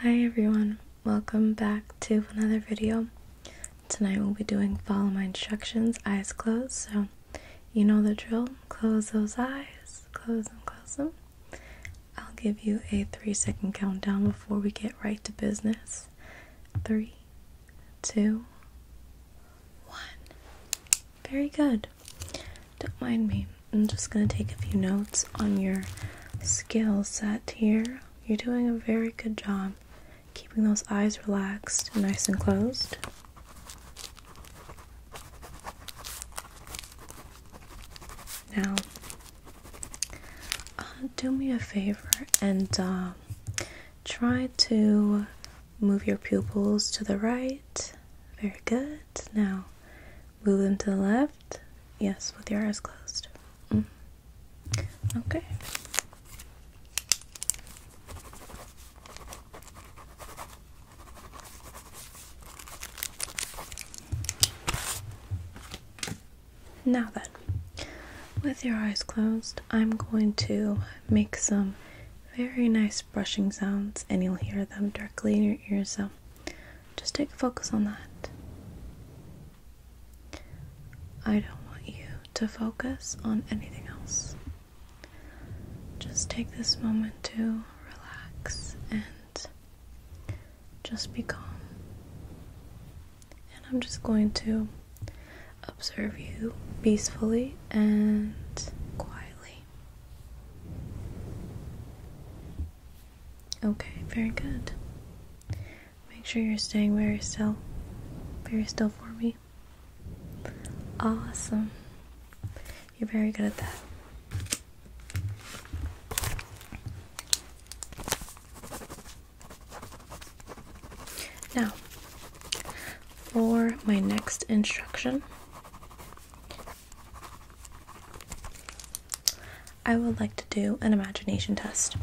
Hi everyone, welcome back to another video. Tonight we'll be doing follow my instructions, eyes closed, so you know the drill. Close those eyes, close them. I'll give you a 3-second countdown before we get right to business. 3, 2, 1. Very good. Don't mind me. I'm just going to take a few notes on your skill set here. You're doing a very good job keeping those eyes relaxed and nice and closed. Now, do me a favor and try to move your pupils to the right. Very good. Now, move them to the left. Yes, with your eyes closed. Okay. Now then, with your eyes closed, I'm going to make some very nice brushing sounds, and you'll hear them directly in your ears, so just take focus on that. I don't want you to focus on anything else. Just take this moment to relax and just be calm. And I'm just going to observe you peacefully and quietly. Okay, very good. Make sure you're staying very still for me. Awesome. You're very good at that. Now, for my next instruction, I would like to do an imagination test.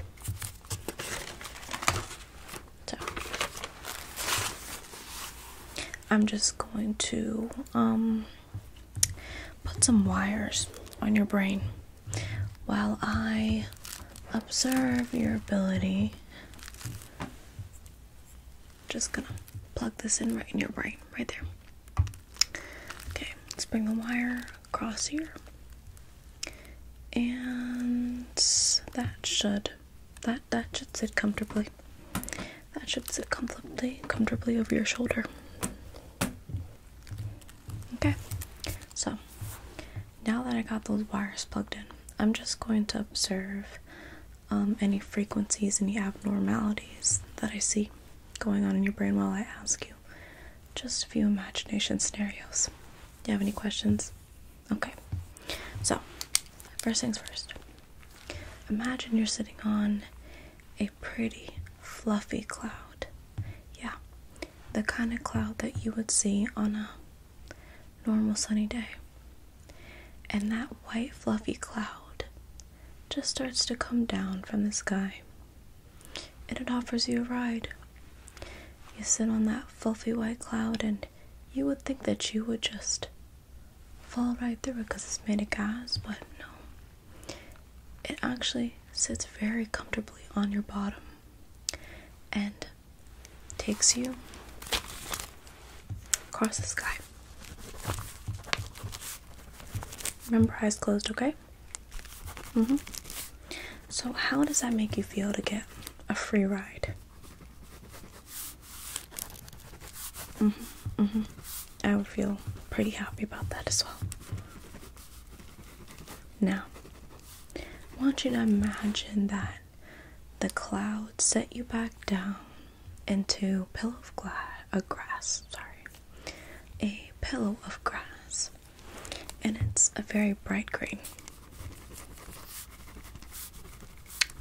So, I'm just going to put some wires on your brain while I observe your ability. Just gonna plug this in right in your brain, right there. Okay, let's bring the wire across here. And that should sit comfortably. That should sit comfortably over your shoulder. Okay. So now that I got those wires plugged in, I'm just going to observe any frequencies, any abnormalities that I see going on in your brain while I ask you just a few imagination scenarios. Do you have any questions? Okay. So, first things first. Imagine you're sitting on a pretty fluffy cloud. Yeah, the kind of cloud that you would see on a normal sunny day. And that white fluffy cloud just starts to come down from the sky. And it offers you a ride. You sit on that fluffy white cloud and you would think that you would just fall right through it because it's made of gas, but no. It actually sits very comfortably on your bottom and takes you across the sky. Remember, eyes closed, okay? So how does that make you feel to get a free ride? I would feel pretty happy about that as well. Now, I want you to imagine that the clouds set you back down into a pillow of grass. And it's a very bright green.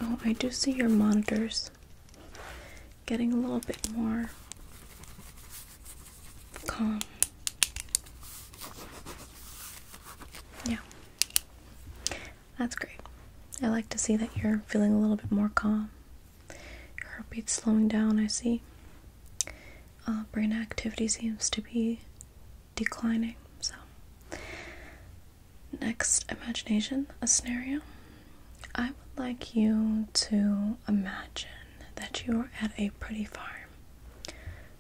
Oh, I do see your monitors getting a little bit more calm. Yeah, that's great. I like to see that you're feeling a little bit more calm. Your heartbeat's slowing down, I see. Brain activity seems to be declining. So, next imagination, a scenario. I would like you to imagine that you are at a pretty farm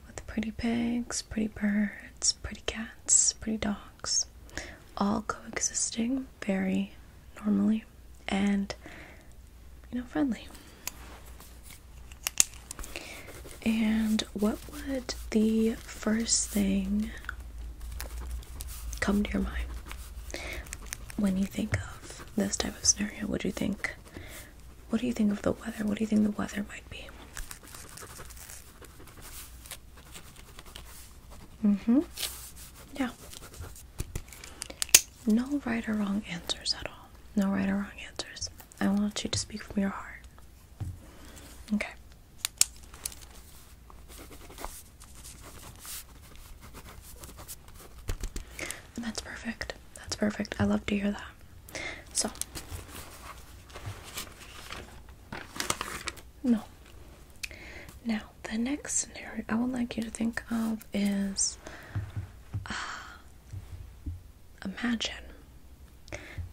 with pretty pigs, pretty birds, pretty cats, pretty dogs, all coexisting very normally and, friendly. And what would the first thing come to your mind when you think of this type of scenario? What do you think of the weather? What do you think the weather might be? Yeah. No right or wrong answers at all. No right or wrong answers. I want you to speak from your heart. Okay. And that's perfect. That's perfect. I love to hear that. So, no. Now, the next scenario I would like you to think of is imagine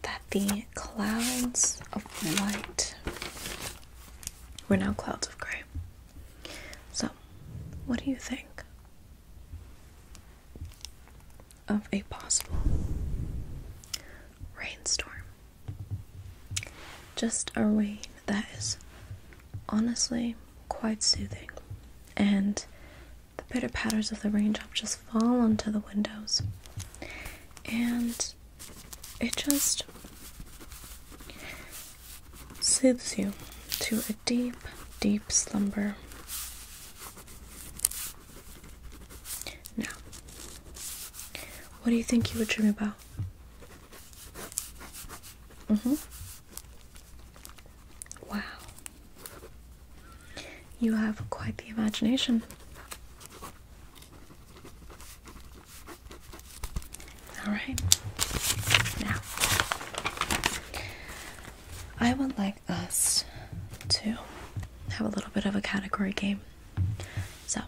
that the clouds of white were now clouds of gray. So, what do you think of a possible rainstorm? Just a rain that is honestly quite soothing, and the pitter patters of the raindrop just fall onto the windows, and it just soothes you to a deep, deep slumber. Now, what do you think you would dream about? Wow. You have quite the imagination. Alright. Now, I would like us to have a little bit of a category game. So,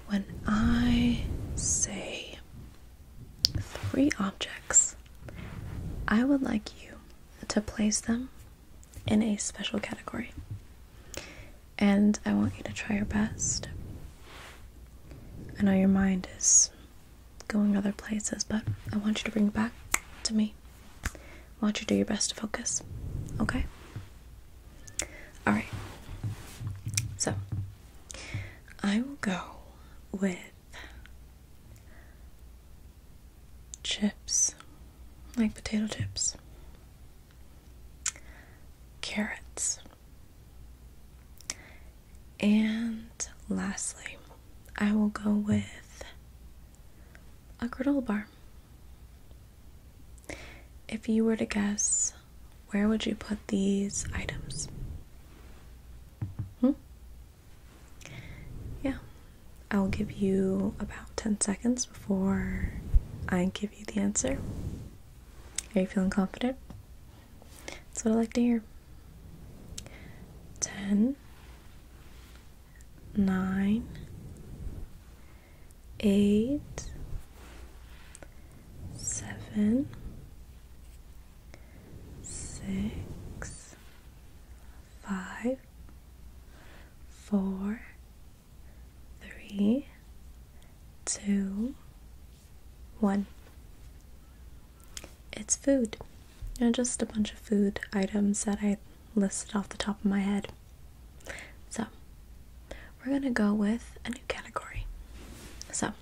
when I say 3 objects, I would like you to place them in a special category. And I want you to try your best. I know your mind is going other places, but I want you to bring it back to me. I want you to do your best to focus. Okay? Alright. So, I will go with chips, like potato chips, carrots, and lastly, I will go with a granola bar. If you were to guess, where would you put these items? Yeah, I will give you about 10 seconds before I give you the answer. Are you feeling confident? That's what I like to hear. 10, 9, 8, 7, 6, 5, 4, 3, 2, 1. It's food. Just a bunch of food items that I listed off the top of my head. So, we're gonna go with a new category. So,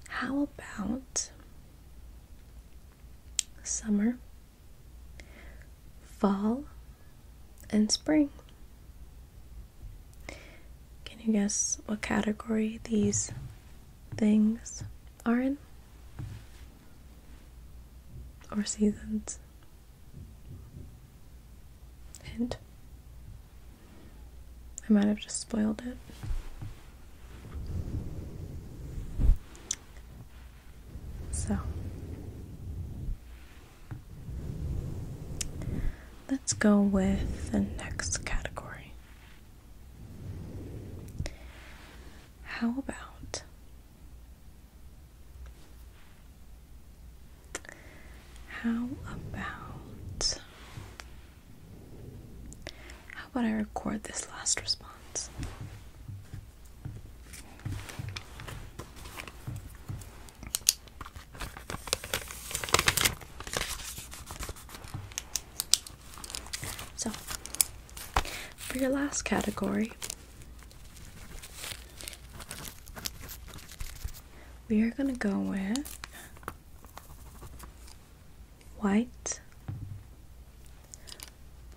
how about summer, fall, and spring? Can you guess what category these things are in? Or seasons? Hint. I might have just spoiled it. So, let's go with the next category. How about about I record this last response? So, for your last category, we are going to go with white,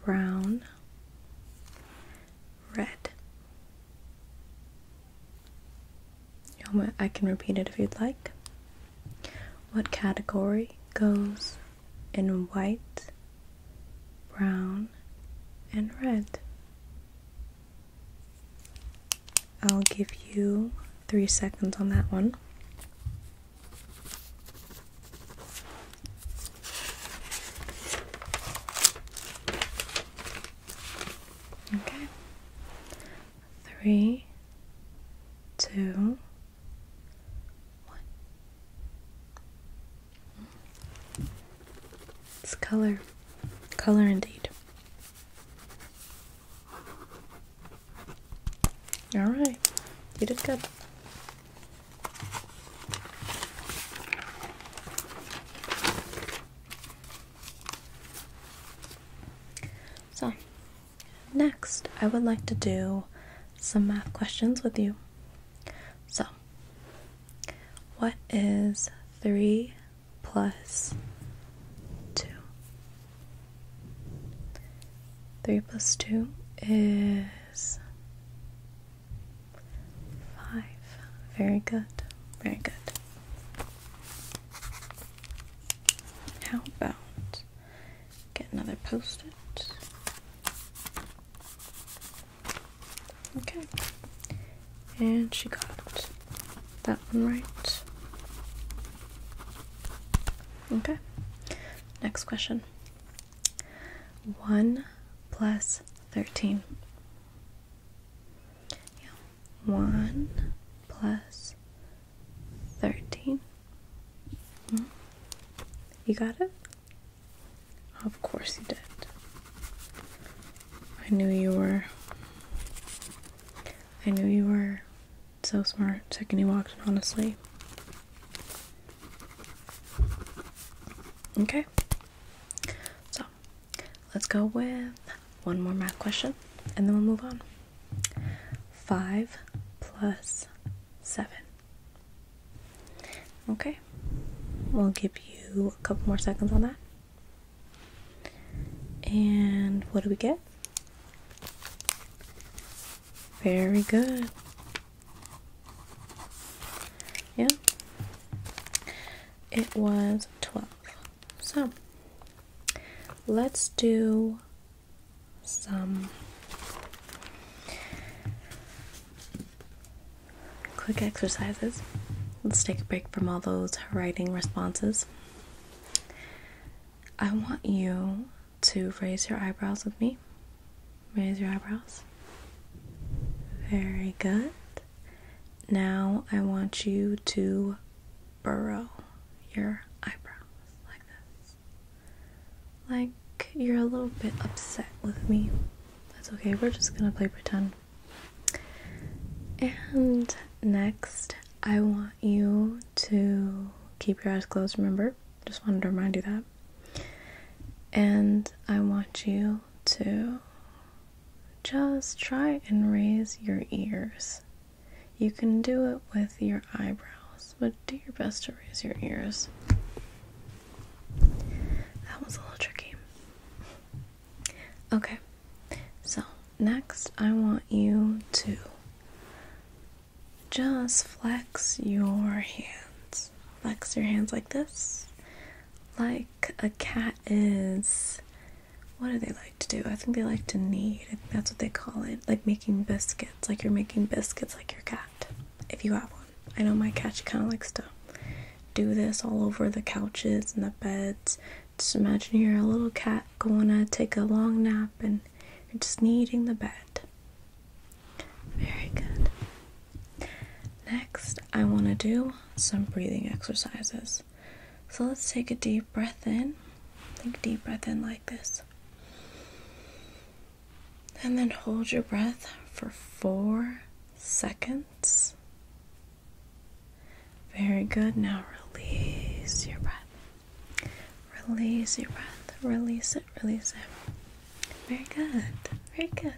brown, red. I can repeat it if you'd like. What category goes in white, brown, and red? I'll give you 3 seconds on that one. Okay. 3, 2, 1. It's color. Color indeed. Alright. You did good. So, next, I would like to do some math questions with you. So, what is 3 plus 2? 3 plus 2 is 5. Very good. Very good. How about get another post-it? Okay. And she got that one right. Okay. Next question. 1 plus 13. Yeah. 1 plus 13. You got it? Of course you did. I knew you were so smart the second you walked in, honestly. Okay. So, let's go with one more math question, and then we'll move on. 5 plus 7. Okay. We'll give you a couple more seconds on that. And what do we get? Very good. Yeah. It was 12. So, let's do some quick exercises. Let's take a break from all those writing responses. I want you to raise your eyebrows with me. Raise your eyebrows. Very good. Now I want you to burrow your eyebrows like this. Like you're a little bit upset with me. That's okay, we're just gonna play pretend. And next, I want you to keep your eyes closed, remember? Just wanted to remind you that. And I want you to just try and raise your ears. You can do it with your eyebrows, but do your best to raise your ears. That was a little tricky. Okay, so next I want you to just flex your hands. Flex your hands like this. Like a cat is, what do they like to do? I think they like to knead. I think that's what they call it. Like making biscuits. Like you're making biscuits like your cat. If you have one. I know my cat, she kind of likes to do this all over the couches and the beds. Just imagine you're a little cat going to take a long nap and you're just kneading the bed. Very good. Next, I want to do some breathing exercises. So let's take a deep breath in. Take a deep breath in like this. And then hold your breath for 4 seconds. Very good. Now release your breath. Release your breath. Release it. Release it. Very good. Very good.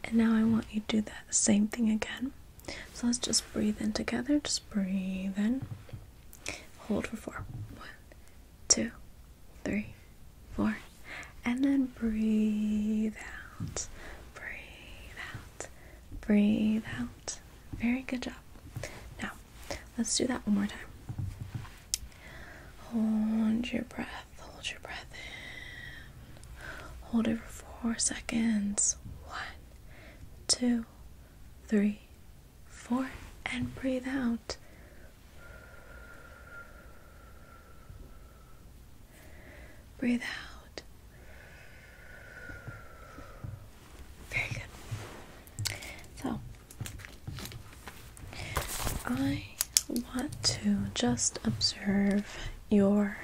And now I want you to do that same thing again. So let's just breathe in together. Just breathe in. Hold for 4. 1, 2, 3, 4. And then breathe out. Breathe out. Breathe out. Very good job. Now, let's do that one more time. Hold your breath. Hold your breath in. Hold it for 4 seconds. 1, 2, 3, 4. And breathe out. Breathe out. Very good. So, I want to just observe your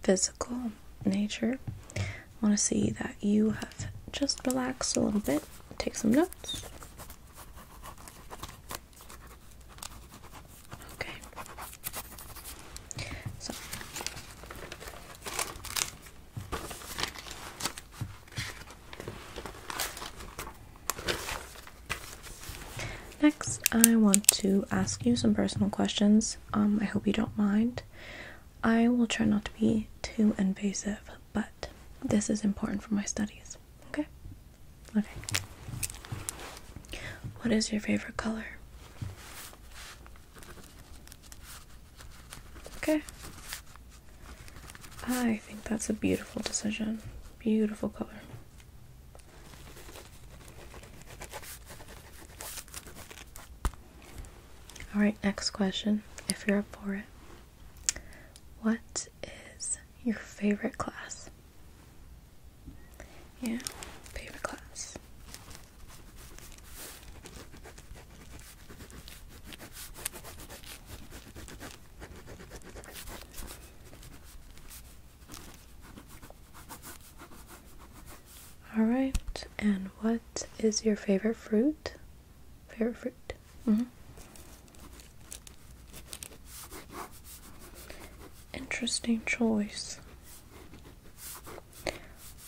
physical nature. I want to see that you have just relaxed a little bit. Take some notes. Okay. So, next, I want to ask you some personal questions. I hope you don't mind. I will try not to be too invasive, but this is important for my studies. Okay? Okay. What is your favorite color? Okay. I think that's a beautiful decision. Beautiful color. Alright, next question, if you're up for it. What is your favorite class? Yeah, favorite class. Alright, and what is your favorite fruit? Favorite fruit? Interesting choice.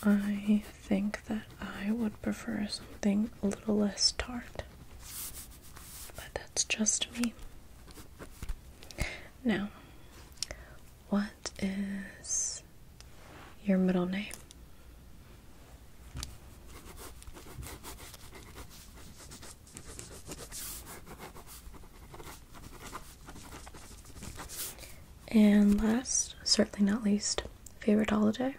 I think that I would prefer something a little less tart, but that's just me. Now, what is your middle name? And last, certainly not least, favorite holiday?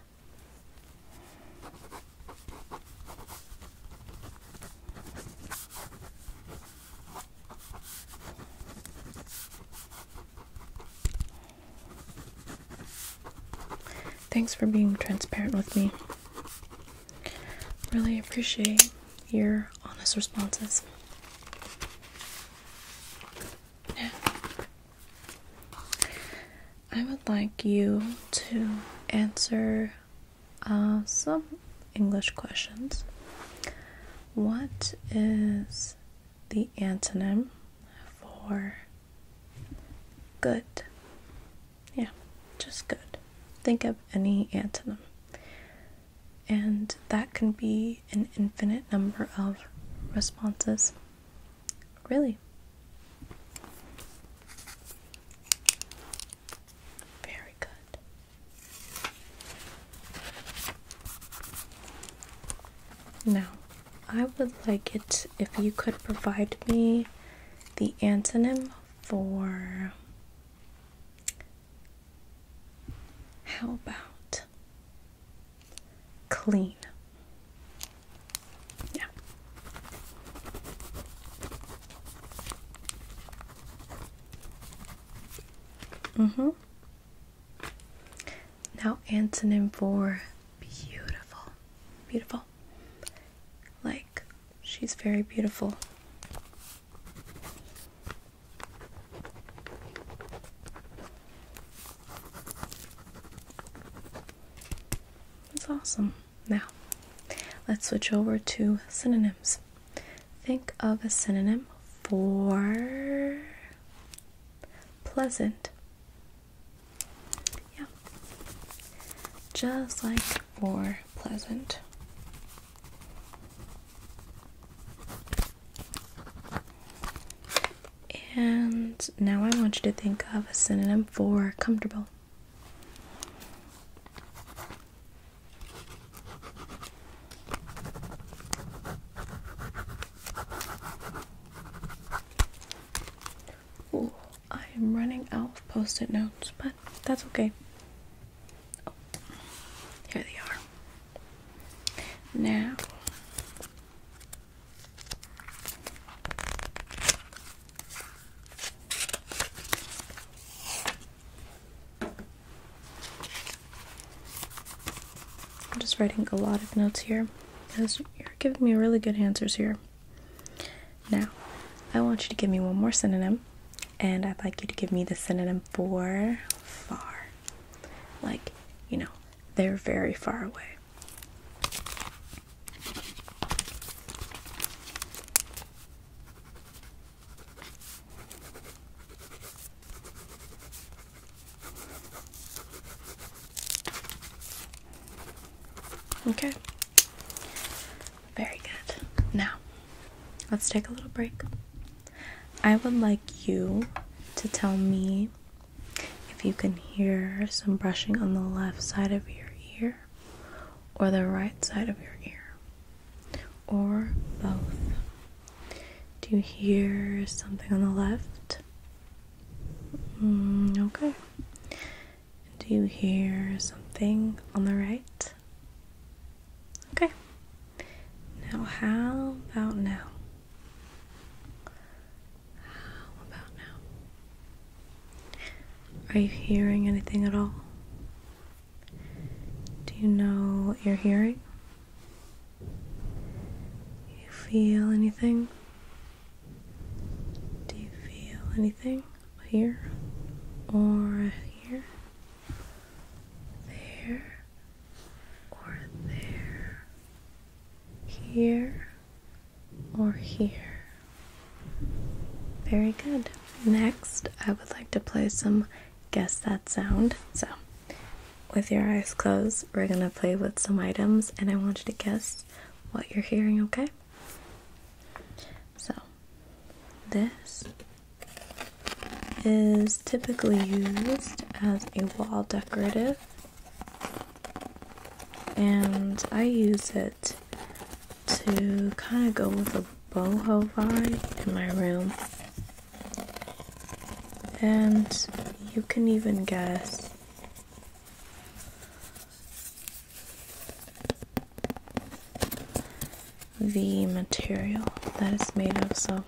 Thanks for being transparent with me. Really appreciate your honest responses. I would like you to answer some English questions. What is the antonym for good? Yeah, just good. Think of any antonym. And that can be an infinite number of responses. Really. Very good. Now, I would like it if you could provide me the antonym for, how about clean? Yeah. Now, antonym for beautiful. Beautiful. Like, she's very beautiful. That's awesome. Now, let's switch over to synonyms. Think of a synonym for pleasant. Yeah. Just like for pleasant. And now I want you to think of a synonym for comfortable. Ooh, I am running out of post-it notes, but that's okay. Oh, here they are. Now, I'm just writing a lot of notes here because you're giving me really good answers here. Now, I want you to give me one more synonym, and I'd like you to give me the synonym for far. Like, you know, they're very far away. Okay. Very good. Now, let's take a little break. I would like you to tell me if you can hear some brushing on the left side of your ear or the right side of your ear, or both. Do you hear something on the left? Okay. Do you hear something on the right? Okay. Now, how about now? Are you hearing anything at all? Do you know what you're hearing? Do you feel anything? Do you feel anything here or here? There or there? Here or here? Very good. Next, I would like to play some Guess That Sound. So, with your eyes closed, we're gonna play with some items, and I want you to guess what you're hearing, okay? So, this is typically used as a wall decorative, and I use it to kind of go with a boho vibe in my room. And you can even guess the material that it's made of. So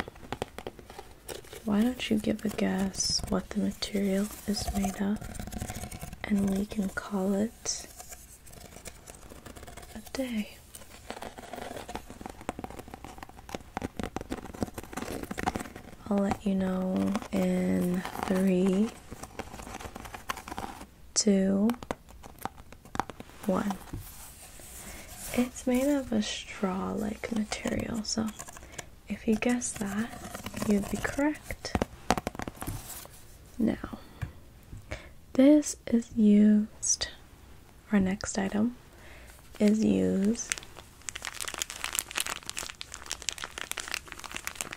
why don't you give a guess what the material is made of, and we can call it a day. I'll let you know in 3, 2, 1. It's made of a straw-like material, so if you guess that, you'd be correct. Now, this is used, our next item is used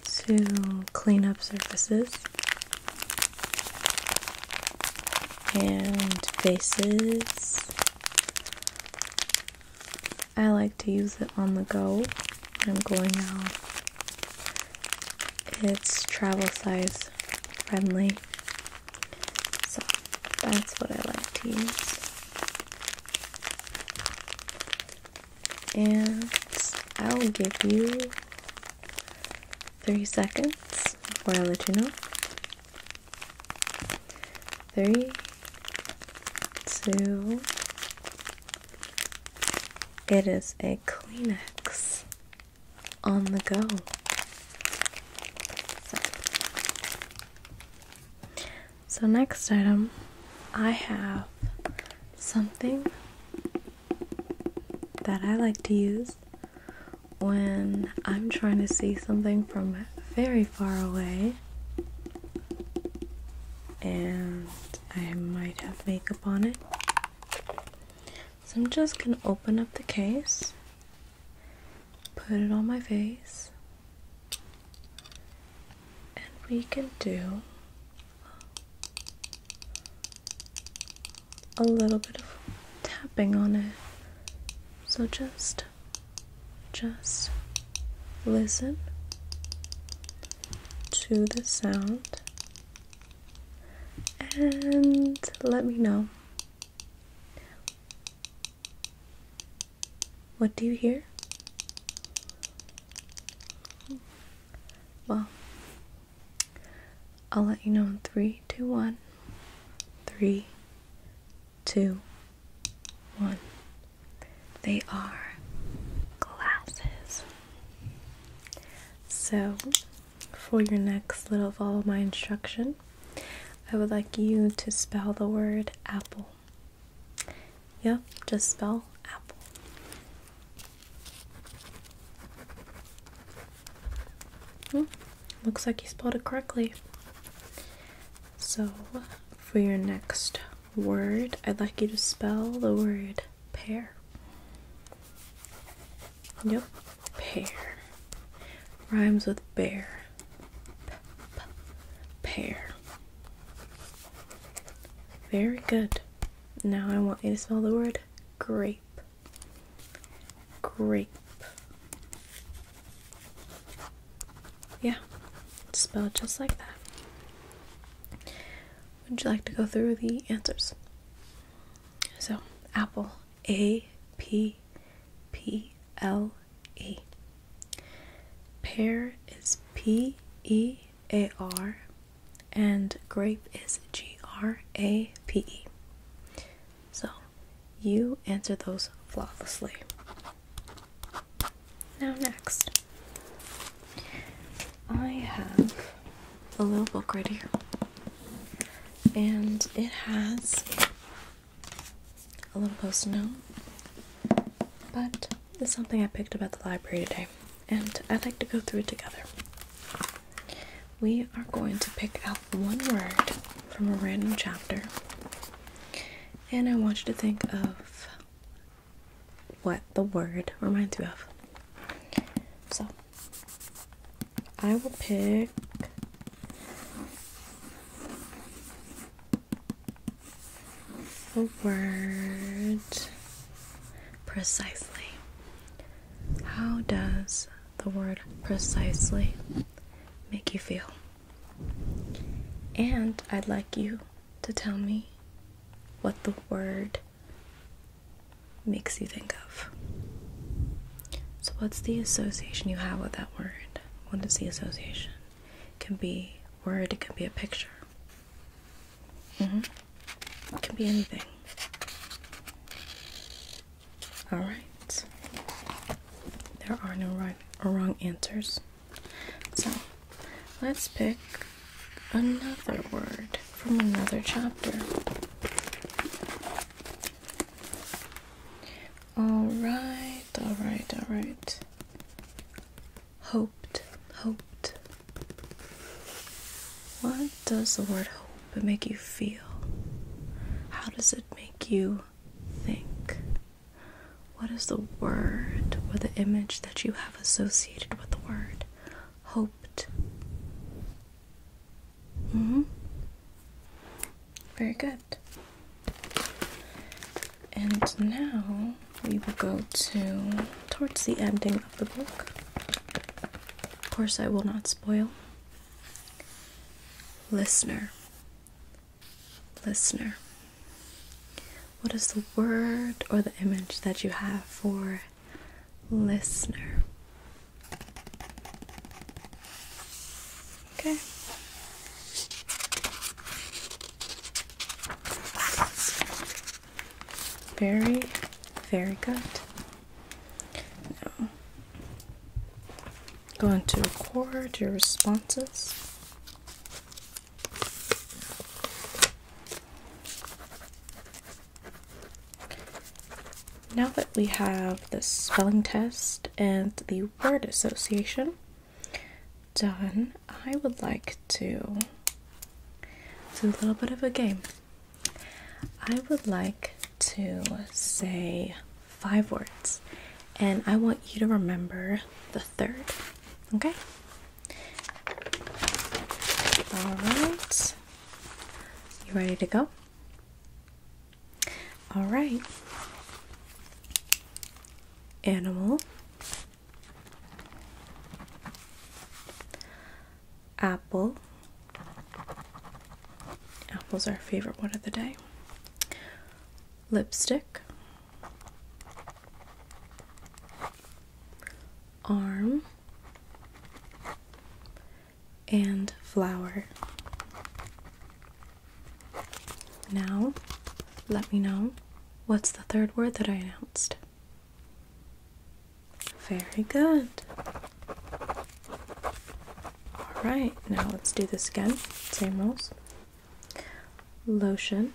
to clean up surfaces and faces. I like to use it on the go when I'm going out. It's travel size friendly, so that's what I like to use. And I'll give you 3 seconds before I let you know. 3, 2, it is a Kleenex on the go. So next item, I have something that I like to use when I'm trying to see something from very far away and I might have makeup on it. So I'm just gonna open up the case, put it on my face, and we can do a little bit of tapping on it. So just listen to the sound and let me know. What do you hear? Well, I'll let you know in 3, 2, 1. 3, 2, 1. They are glasses. So, for your next little follow my instruction, I would like you to spell the word apple. Yep, just spell apple. Looks like you spelled it correctly. So, for your next word, I'd like you to spell the word pear. Yep, pear. Rhymes with bear. Pear. Very good. Now I want you to spell the word grape. Grape. Yeah, spell it just like that. Would you like to go through the answers? So, apple. A-P-P-L-E. Pear is P-E-A-R. And grape is G-R-A-P-E. So, you answered those flawlessly. Now next, I have a little book right here. And it has a little post-it note. But it's something I picked up at the library today. And I'd like to go through it together. We are going to pick out one word from a random chapter, and I want you to think of what the word reminds you of. So, I will pick the word precisely. How does the word precisely make you feel? And I'd like you to tell me what the word makes you think of. So what's the association you have with that word? What is the association? It can be a word, it can be a picture. It can be anything. Alright. There are no right or wrong answers. So, let's pick another word from another chapter. Alright. Hoped. What does the word hope make you feel? How does it make you think? What is the word or the image that you have associated with the word hoped? Very good. And now we will go towards the ending of the book. Of course, I will not spoil. Listener. What is the word or the image that you have for listener? Okay. Very, very good. Now, going to record your responses. now that we have the spelling test and the word association done, I would like to do a little bit of a game. I would like to say 5 words, and I want you to remember the third. Okay? Alright. You ready to go? Alright. Animal. Apple. Apple's our favorite word of the day. Lipstick. Arm. And flower. Now, let me know, what's the third word that I announced? Very good. Alright, now let's do this again. Same rules. Lotion.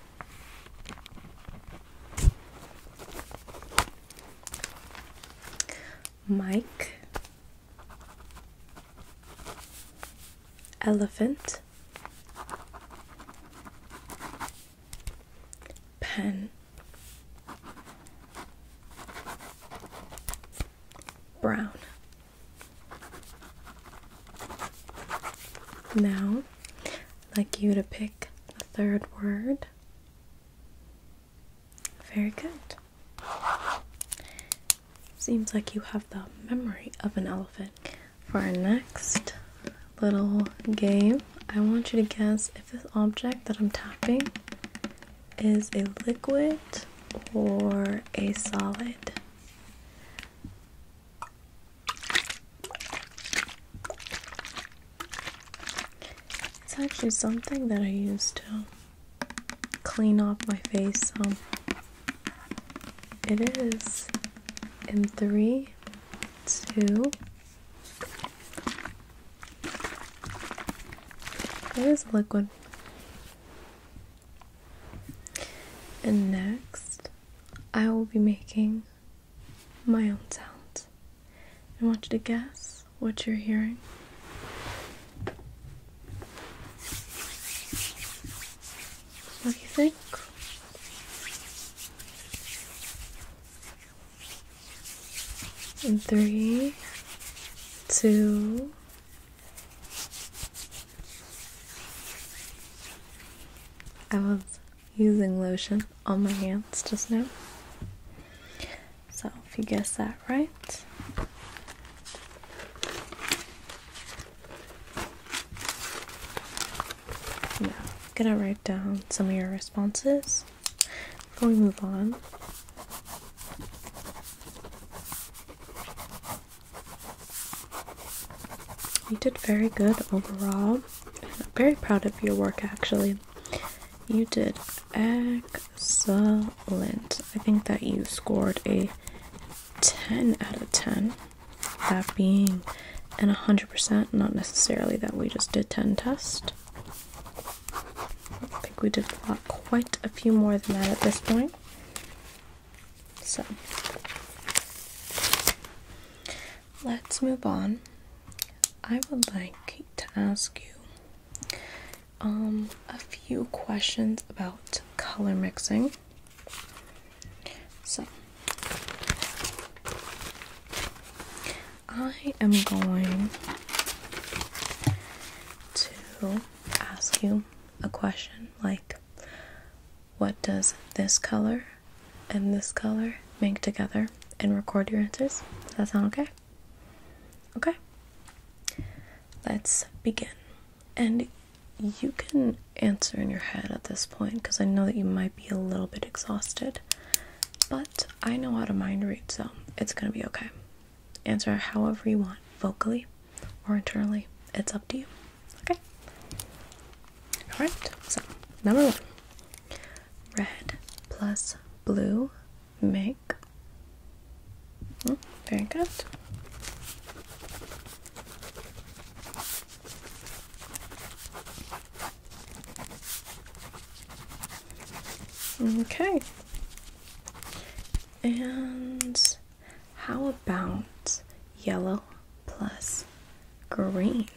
Mic. Elephant. Pen. Brown. Now, I'd like you to pick the third word. Very good. Seems like you have the memory of an elephant. For our next little game, I want you to guess if this object that I'm tapping is a liquid or a solid. It's actually something that I use to clean off my face. It is in 3, 2. It is liquid. And next, I will be making my own sounds. I want you to guess what you're hearing. What do you think? In 3, 2. I was using lotion on my hands just now. So if you guess that right, now I'm gonna write down some of your responses before we move on. You did very good overall. I'm very proud of your work, actually. You did excellent. I think that you scored a 10 out of 10. That being an 100%, not necessarily that we just did 10 tests. I think we did quite a few more than that at this point. So, let's move on. I would like to ask you a few questions about color mixing. So, I am going to ask you a question like, what does this color and this color make together, and record your answers? Does that sound okay? Okay. Let's begin. And you can answer in your head at this point because I know that you might be a little bit exhausted, but I know how to mind read, so it's gonna be okay. Answer however you want, vocally or internally. It's up to you. Okay? Alright, so number 1. Red plus blue make. Very good. Okay. And how about yellow plus green?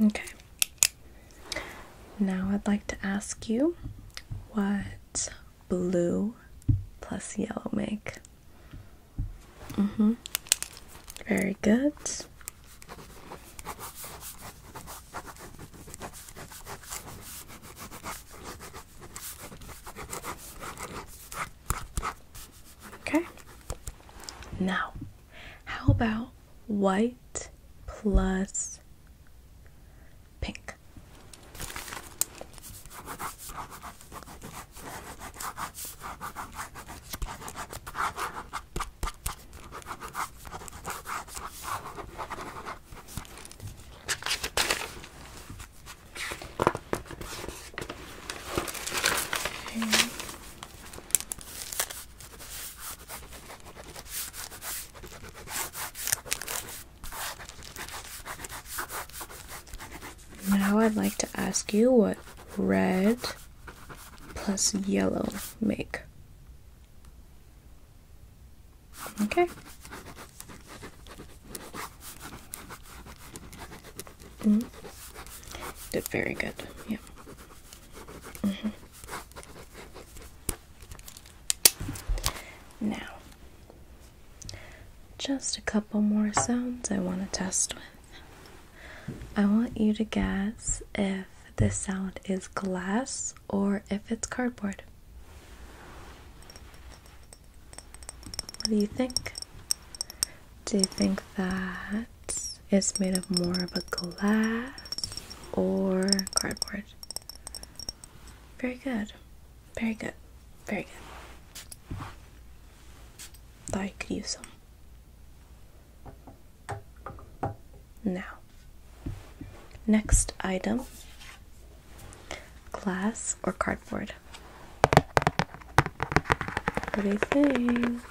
Okay. Now I'd like to ask you what blue plus yellow make. Very good. Okay. Now, how about white plus pink? Now I'd like to ask you what red plus yellow make. Okay. Did very good. Yeah. Now, just a couple more sounds I want to test with. I want you to guess if this sound is glass or if it's cardboard. What do you think? Do you think that it's made of more of a glass or cardboard? Very good. Very good. Very good. Thought you could use some. Now, next item, glass or cardboard? What do you think?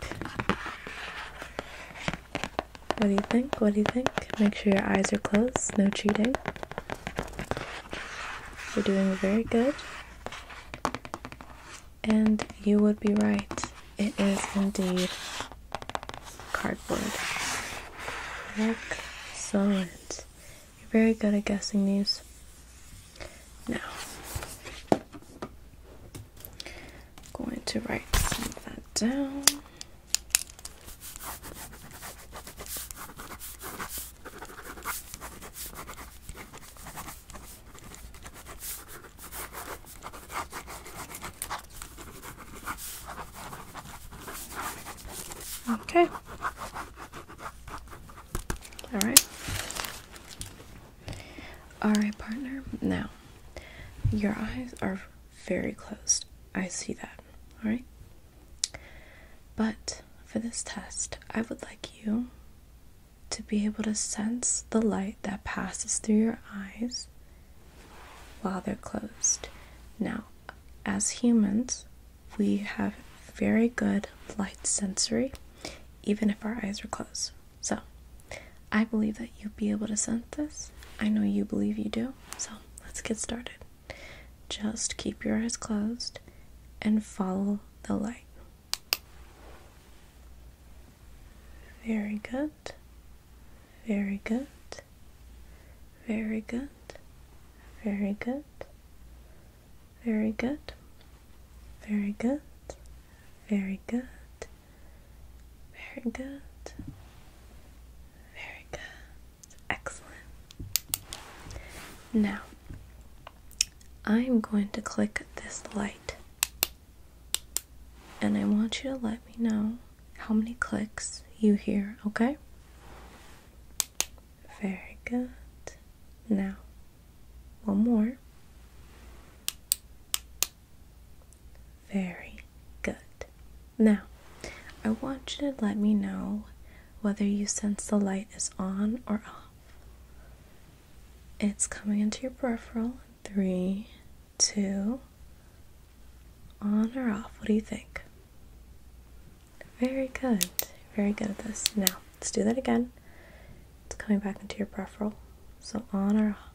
What do you think? What do you think? Make sure your eyes are closed, no cheating. You're doing very good. And you would be right. It is indeed cardboard. Excellent. You're very good at guessing these. Now, I'm going to write some of that down. Okay. Alright, partner. Now, your eyes are very closed. I see that. Alright? But for this test, I would like you to be able to sense the light that passes through your eyes while they're closed. Now, as humans, we have very good light sensory, even if our eyes are closed. So, I believe that you'll be able to sense this. I know you believe you do. So, let's get started. Just keep your eyes closed and follow the light. Very good. Very good. Very good. Very good. Very good. Very good. Very good. Very good. Very good. Excellent. Now, I'm going to click this light. And I want you to let me know how many clicks you hear, okay? Very good. Now, one more. Very good. Now, I want you to let me know whether you sense the light is on or off. It's coming into your peripheral. 3, 2, on or off. What do you think? Very good. Very good at this. Now, let's do that again. It's coming back into your peripheral. So on or off.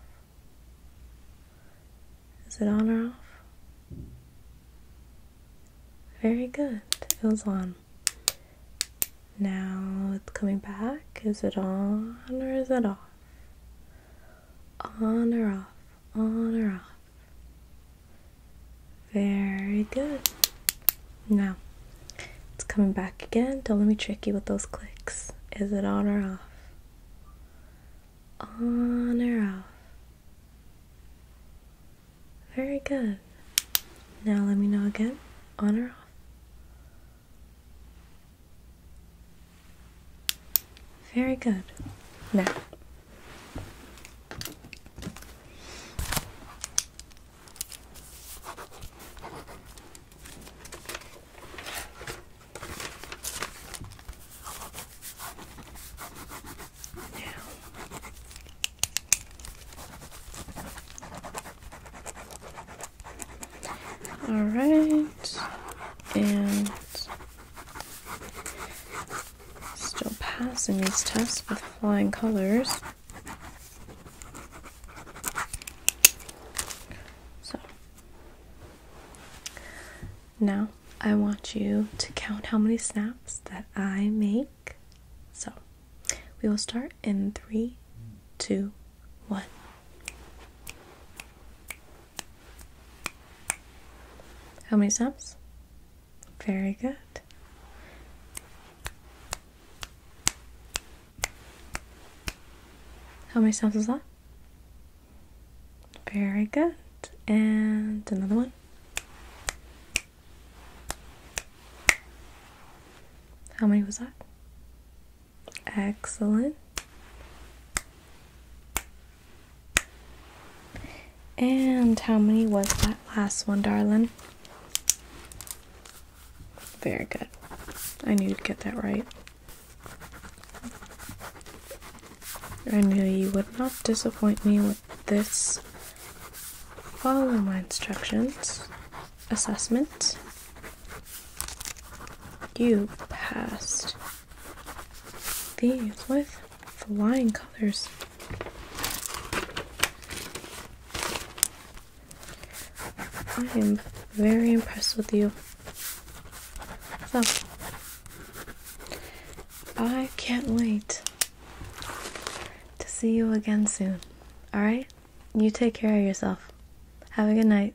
Is it on or off? Very good. It was on. Now it's coming back. Is it on or is it off? On or off? On or off? Very good. Now it's coming back again. Don't let me trick you with those clicks. Is it on or off? On or off? Very good. Now let me know again. On or off? Very good. Now, all right, and still passing these tests with flying colors. So now I want you to count how many snaps that I make. So we will start in 3, 2, 1. How many snaps? Very good. How many snaps is that? Very good. And another one. How many was that? Excellent. And how many was that last one, darling? Very good. I knew you'd get that right. I knew you would not disappoint me with this. Follow my instructions. Assessment. You passed these with flying colors. I am very impressed with you. So, I can't wait to see you again soon. Alright? You take care of yourself. Have a good night.